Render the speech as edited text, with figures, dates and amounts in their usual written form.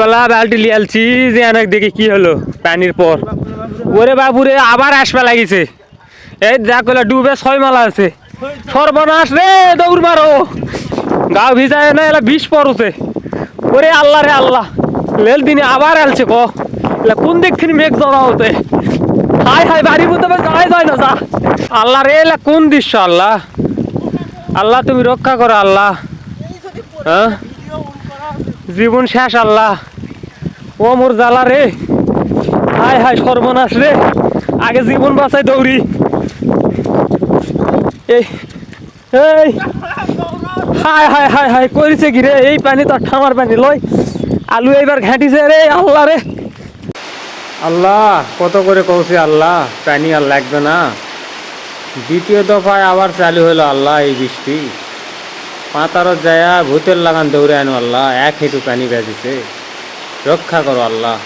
বেলা বালতি লিয়ালছি যে অনেক দেখি কি হলো পানির পর ওরে বাবুরে আবার আসবে লাগিছে এই যা কইলা ডুবে 6 মালা আছে সর্বনাশ রে দৌড় মারো গাও ভিজায় না এলা 20 পড়ছে ওরে আল্লাহ রে আল্লাহ লেল দিনে আবার আলছে ক এলা কোন দিক থেকে মেঘ জড়া হতে হাই হাই বাড়ি মতো যায় যায় না যা আল্লাহ রে এলা কোন দৃশ্য আল্লাহ আল্লাহ তুমি রক্ষা করো আল্লাহ হ্যাঁ জীবন শেষ আল্লাহ ও মোর জ্বালা রে হাই হাই সর্বনাশ রে আগে জীবন বাঁচাই দৌড়ি এই এই হাই হাই হাই হাই করেছে কি রে এই পানি তো খামার পানি লয় আলু এইবার ঘাঁটিছে রে আল্লাহ রে আল্লাহ কত করে কৌছি আল্লাহ পানি আর লাগবে না দ্বিতীয় দফায় আবার চালু হলো আল্লাহ এই বৃষ্টি পাতারও যায় ভূতের লাগান দৌড়ে আনো আল্লাহ এক হেঁটু পানি বেঁচেছে রক্ষা করো আল্লাহ।